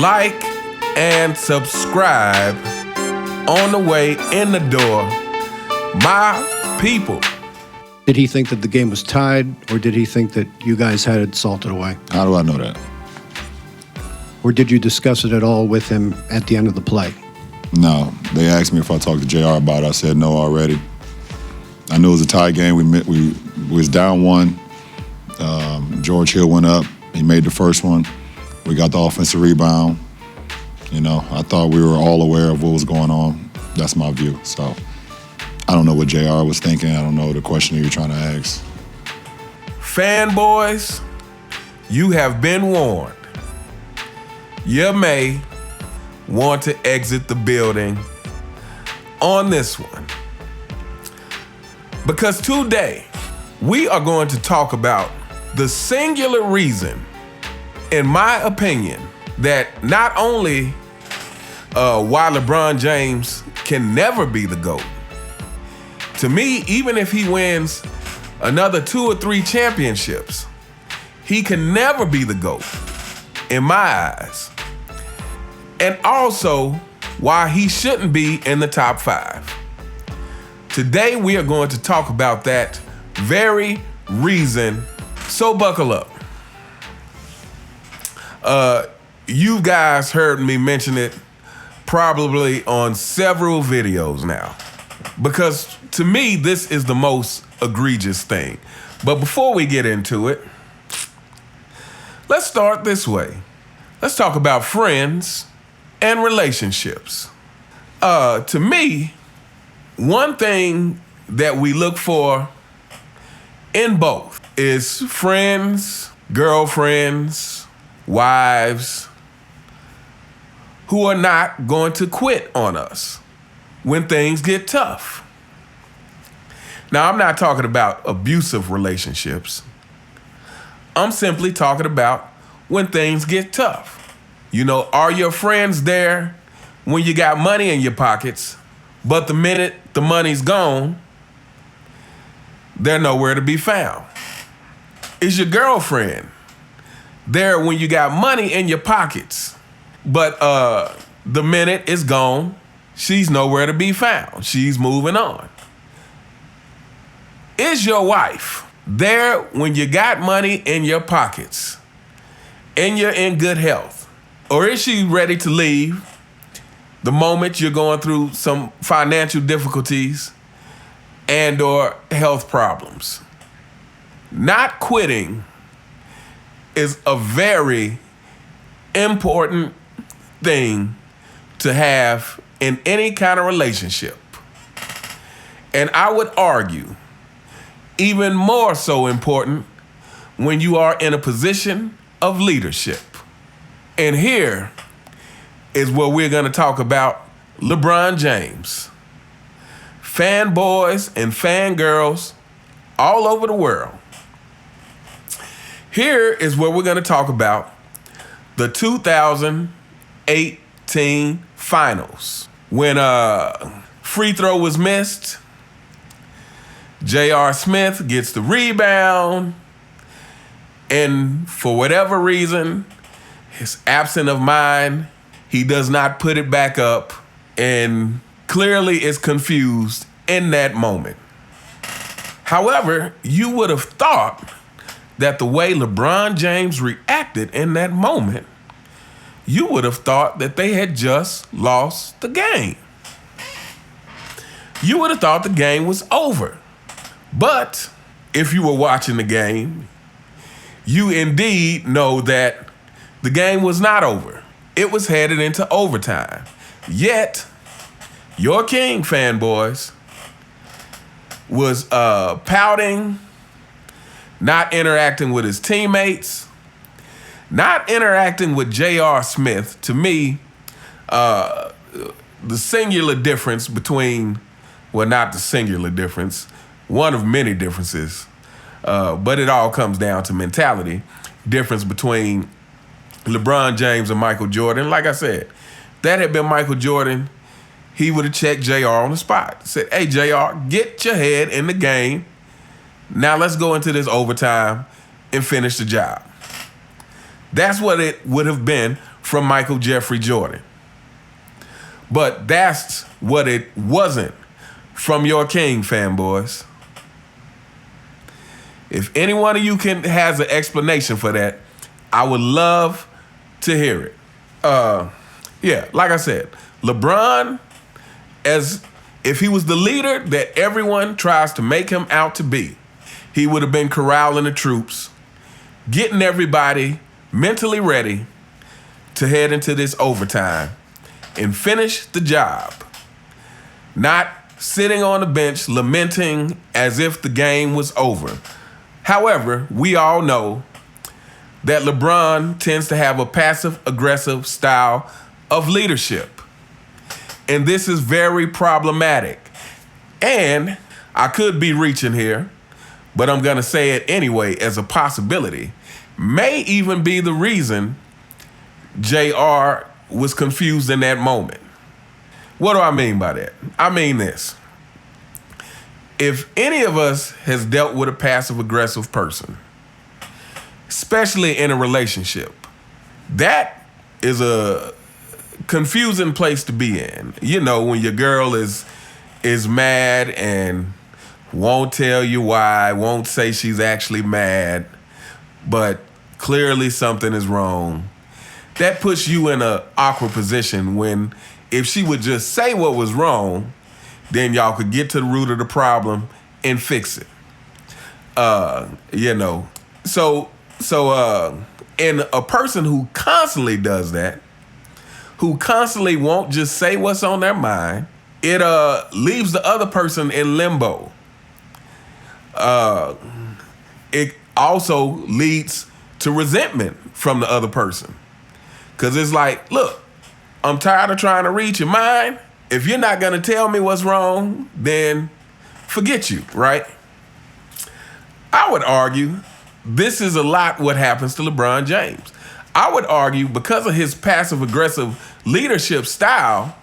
like and subscribe on the way in the door, my people. Did he think that the game was tied, or did he think that you guys had it salted away? How do I know that? Or did you discuss it at all with him at the end of the play? No. They asked me if I talked to JR about it. I said no already. I knew it was a tie game. We was down one. George Hill went up. He made the first one. We got the offensive rebound. You know, I thought we were all aware of what was going on. That's my view. So I don't know what JR was thinking. I don't know the question you're trying to ask. Fanboys, you have been warned. You may want to exit the building on this one. Because today, we are going to talk about the singular reason, in my opinion, that not only why LeBron James can never be the GOAT. To me, even if he wins another 2 or 3 championships, he can never be the GOAT, in my eyes. And also, why he shouldn't be in the top 5. Today, we are going to talk about that very reason, so buckle up. You guys heard me mention it probably on several videos now, because to me, this is the most egregious thing. But before we get into it, let's start this way. Let's talk about friends and relationships. To me, one thing that we look for in both is friends, girlfriends, wives, who are not going to quit on us when things get tough. Now, I'm not talking about abusive relationships. I'm simply talking about when things get tough. You know, are your friends there when you got money in your pockets, but the minute the money's gone, they're nowhere to be found? Is your girlfriend there when you got money in your pockets, but the minute it's gone, she's nowhere to be found? She's moving on. Is your wife there when you got money in your pockets and you're in good health? Or is she ready to leave the moment you're going through some financial difficulties and or health problems? Not quitting is a very important thing to have in any kind of relationship. And I would argue, even more so important when you are in a position of leadership. And here is where we're going to talk about LeBron James. Fanboys and fangirls all over the world. Here is where we're going to talk about the 2018 finals. When free throw was missed, J.R. Smith gets the rebound, and for whatever reason, his absent of mind, he does not put it back up and clearly is confused in that moment. However, you would have thought that the way LeBron James reacted in that moment, you would have thought that they had just lost the game. You would have thought the game was over. But if you were watching the game, you indeed know that the game was not over. It was headed into overtime. Yet, your king, fanboys, was pouting, not interacting with his teammates, not interacting with J.R. Smith. To me, the singular difference between, well, not the singular difference, one of many differences, but it all comes down to mentality, difference between LeBron James and Michael Jordan. Like I said, that had been Michael Jordan, he would have checked JR on the spot. Said, hey, JR, get your head in the game. Now let's go into this overtime and finish the job. That's what it would have been from Michael Jeffrey Jordan. But that's what it wasn't from your King, fanboys. If any one of you has an explanation for that, I would love to hear it. Yeah, like I said, LeBron, as if he was the leader that everyone tries to make him out to be, he would have been corralling the troops, getting everybody mentally ready to head into this overtime and finish the job. Not sitting on the bench lamenting as if the game was over. However, we all know that LeBron tends to have a passive-aggressive style of leadership. And this is very problematic. And I could be reaching here, but I'm going to say it anyway as a possibility. May even be the reason JR was confused in that moment. What do I mean by that? I mean this. If any of us has dealt with a passive-aggressive person, especially in a relationship, that is a confusing place to be in. You know, when your girl is mad and won't tell you why, won't say she's actually mad, but clearly something is wrong. That puts you in an awkward position when if she would just say what was wrong, then y'all could get to the root of the problem and fix it. You know, so and a person who constantly does that, who constantly won't just say what's on their mind, it leaves the other person in limbo. It also leads to resentment from the other person. Because it's like, look, I'm tired of trying to read your mind. If you're not going to tell me what's wrong, then forget you, right? I would argue this is a lot what happens to LeBron James. I would argue because of his passive-aggressive leadership style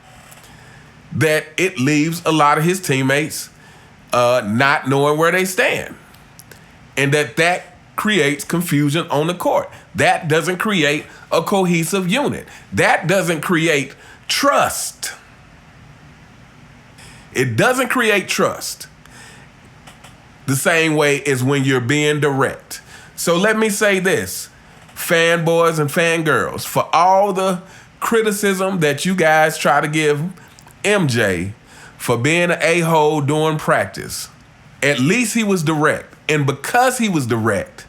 that it leaves a lot of his teammates not knowing where they stand. And that creates confusion on the court. That doesn't create a cohesive unit. That doesn't create trust. It doesn't create trust the same way as when you're being direct. So let me say this, fanboys and fangirls, for all the criticism that you guys try to give MJ for being an a-hole during practice, at least he was direct. And because he was direct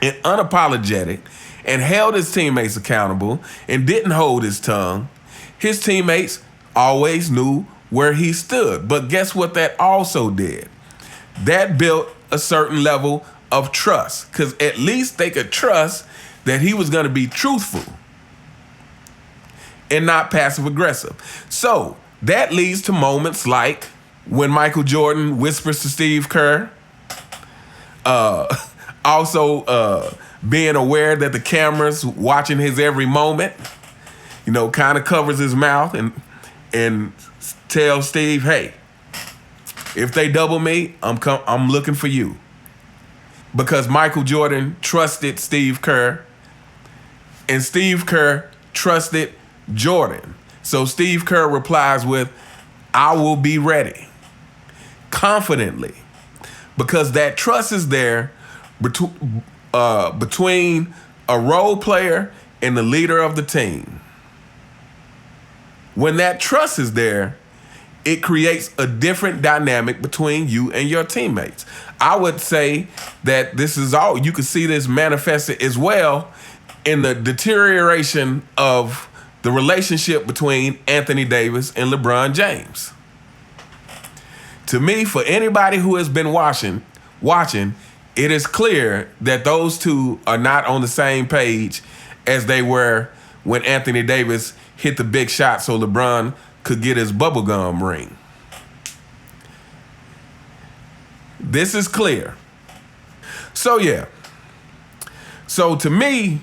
and unapologetic and held his teammates accountable and didn't hold his tongue, his teammates always knew where he stood. But guess what that also did? That built a certain level of trust, because at least they could trust that he was going to be truthful and not passive-aggressive. So that leads to moments like when Michael Jordan whispers to Steve Kerr, also being aware that the camera's watching his every moment, you know, kind of covers his mouth and tells Steve, hey, if they double me, I'm looking for you. Because Michael Jordan trusted Steve Kerr, and Steve Kerr trusted Jordan. So Steve Kerr replies with, I will be ready, confidently, because that trust is there between a role player and the leader of the team. When that trust is there, it creates a different dynamic between you and your teammates. I would say that this is all, you can see this manifested as well in the deterioration of the relationship between Anthony Davis and LeBron James. To me, for anybody who has been watching, it is clear that those two are not on the same page as they were when Anthony Davis hit the big shot so LeBron could get his bubblegum ring. This is clear. So yeah. So to me,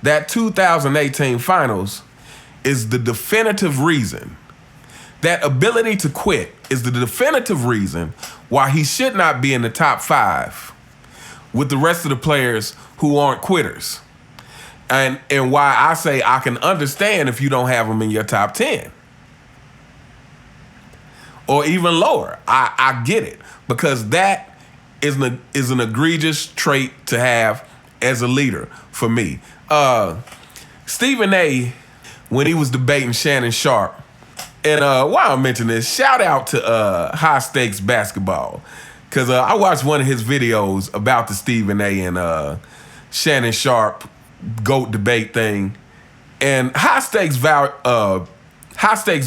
that 2018 finals is the definitive reason. That ability to quit is the definitive reason why he should not be in the top 5 with the rest of the players who aren't quitters. And why I say I can understand if you don't have him in your top 10 or even lower. I get it, because that is an egregious trait to have as a leader for me. Stephen A., when he was debating Shannon Sharp, and while I mention this, shout out to High Stakes Basketball, because I watched one of his videos about the Stephen A. and Shannon Sharp GOAT debate thing, and High Stakes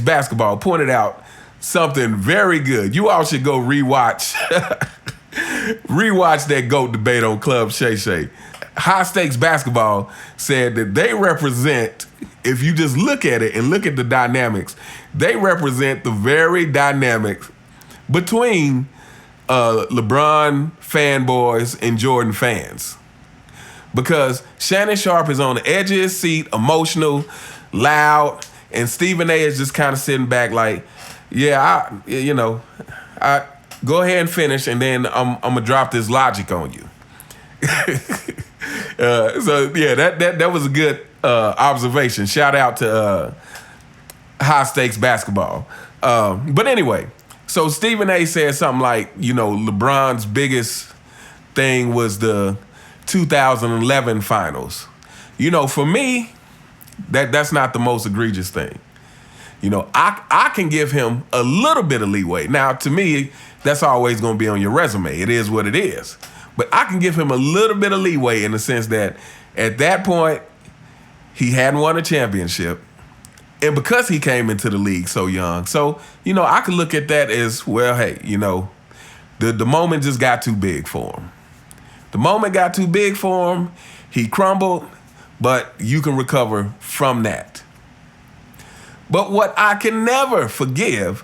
Basketball pointed out something very good. You all should go rewatch that GOAT debate on Club Shay Shay. High Stakes Basketball said that they represent, if you just look at it and look at the dynamics, they represent the very dynamics between LeBron fanboys and Jordan fans. Because Shannon Sharp is on the edge of his seat, emotional, loud, and Stephen A. is just kind of sitting back like, yeah, I go ahead and finish, and then I'm gonna drop this logic on you. So yeah, that was a good observation. Shout out to High Stakes Basketball. But anyway, so Stephen A. said something like, LeBron's biggest thing was the 2011 finals. For me, that's not the most egregious thing. I can give him a little bit of leeway. Now, to me, that's always going to be on your resume. It is what it is. But I can give him a little bit of leeway in the sense that at that point, he hadn't won a championship. And because he came into the league so young. So, I could look at that as, well, hey, the moment just got too big for him. The moment got too big for him. He crumbled, but you can recover from that. But what I can never forgive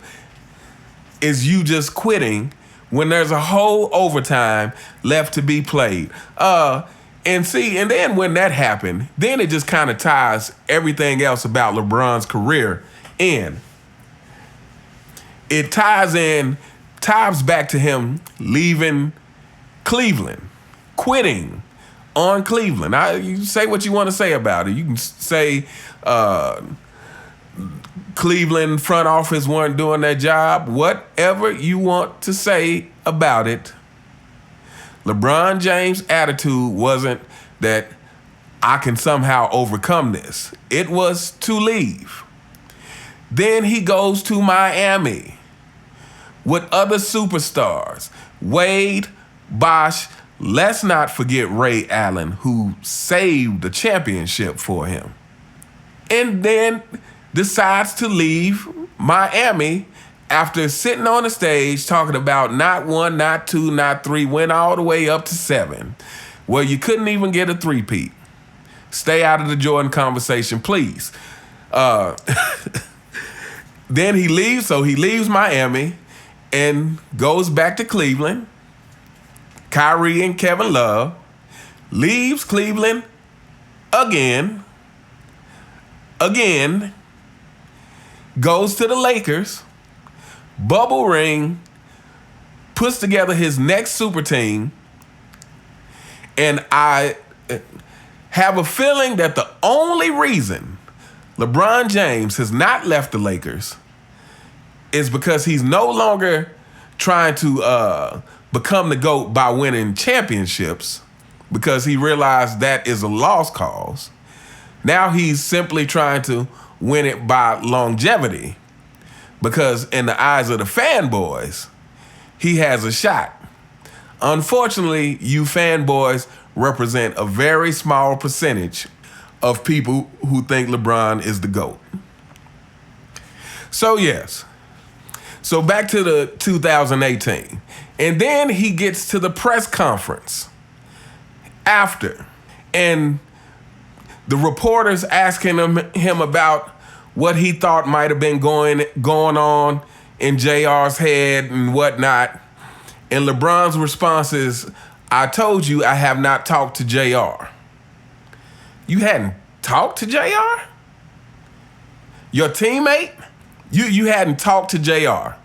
is you just quitting when there's a whole overtime left to be played. And then when that happened, then it just kind of ties everything else about LeBron's career in. It ties back to him leaving Cleveland, quitting on Cleveland. You say what you want to say about it. You can say Cleveland front office weren't doing their job. Whatever you want to say about it, LeBron James' attitude wasn't that I can somehow overcome this. It was to leave. Then he goes to Miami with other superstars. Wade, Bosh, let's not forget Ray Allen, who saved the championship for him. And then decides to leave Miami after sitting on the stage talking about not 1, not 2, not 3, went all the way up to 7. Well, you couldn't even get a three-peat. Stay out of the Jordan conversation, please. Then he leaves, so he leaves Miami and goes back to Cleveland. Kyrie and Kevin Love. Leaves Cleveland again. Goes to the Lakers. Bubble ring. Puts together his next super team. And I have a feeling that the only reason LeBron James has not left the Lakers is because he's no longer trying to become the GOAT by winning championships, because he realized that is a lost cause. Now he's simply trying to win it by longevity, because in the eyes of the fanboys, he has a shot. Unfortunately, you fanboys represent a very small percentage of people who think LeBron is the GOAT. So yes. So back to the 2018. And then he gets to the press conference after. And the reporters asking him about what he thought might have been going on in JR's head and whatnot. And LeBron's response is, I told you I have not talked to JR. You hadn't talked to JR? Your teammate? You hadn't talked to JR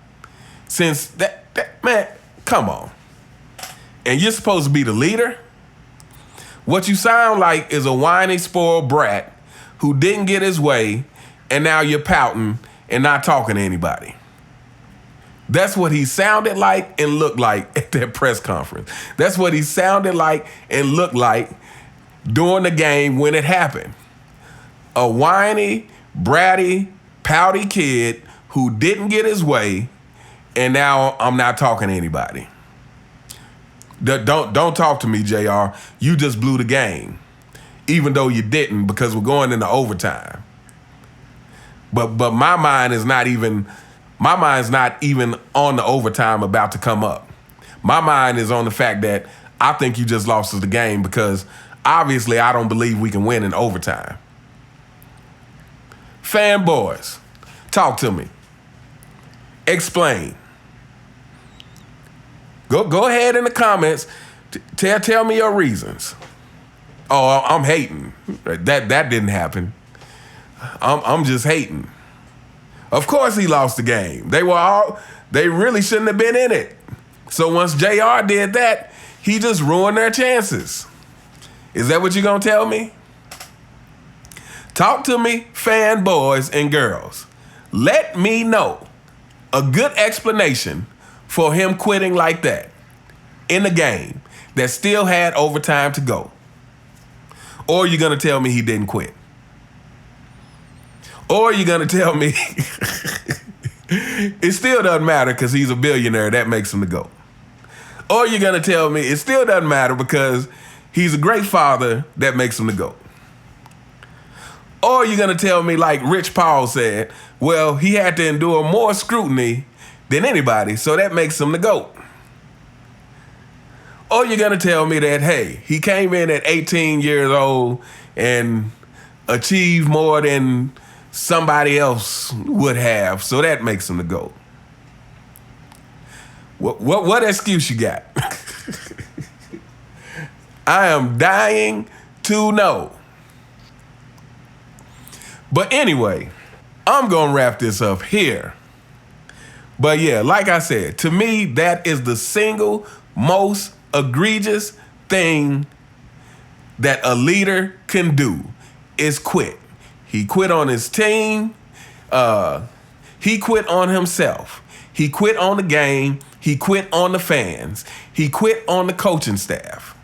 since that man, come on. And you're supposed to be the leader? What you sound like is a whiny, spoiled brat who didn't get his way, and now you're pouting and not talking to anybody. That's what he sounded like and looked like at that press conference. That's what he sounded like and looked like during the game when it happened. A whiny, bratty, pouty kid who didn't get his way, and now I'm not talking to anybody. Don't talk to me, JR. You just blew the game, even though you didn't, because we're going into overtime. But my mind's not even on the overtime about to come up. My mind is on the fact that I think you just lost us the game because obviously I don't believe we can win in overtime. Fanboys, talk to me. Explain. Go ahead in the comments. Tell me your reasons. Oh, I'm hating. That didn't happen. I'm just hating. Of course he lost the game. They really shouldn't have been in it. So once JR did that, he just ruined their chances. Is that what you're gonna tell me? Talk to me, fanboys and girls. Let me know a good explanation for him quitting like that in the game that still had overtime to go. Or you're gonna tell me he didn't quit. Or you're gonna tell me it still doesn't matter because he's a billionaire, that makes him the GOAT. Or you're gonna tell me it still doesn't matter because he's a great father, that makes him the GOAT. Or you're gonna tell me, like Rich Paul said, well, he had to endure more scrutiny than anybody, so that makes him the GOAT. Or you're gonna tell me that, hey, he came in at 18 years old and achieved more than somebody else would have, so that makes him the GOAT. What excuse you got? I am dying to know. But anyway, I'm gonna wrap this up here. But yeah, like I said, to me, that is the single most egregious thing that a leader can do is quit. He quit on his team. He quit on himself. He quit on the game. He quit on the fans. He quit on the coaching staff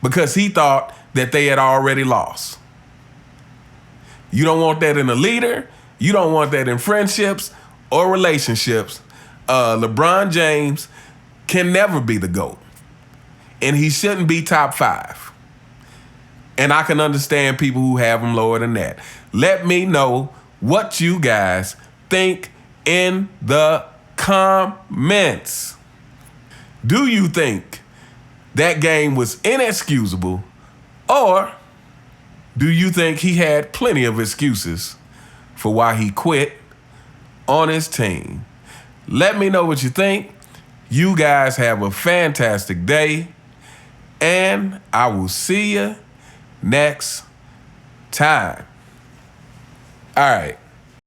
because he thought that they had already lost. You don't want that in a leader. You don't want that in friendships or relationships. LeBron James can never be the GOAT. And he shouldn't be top 5. And I can understand people who have him lower than that. Let me know what you guys think in the comments. Do you think that game was inexcusable, or do you think he had plenty of excuses for why he quit on his team? Let me know what you think. You guys have a fantastic day, and I will see you next time. All right.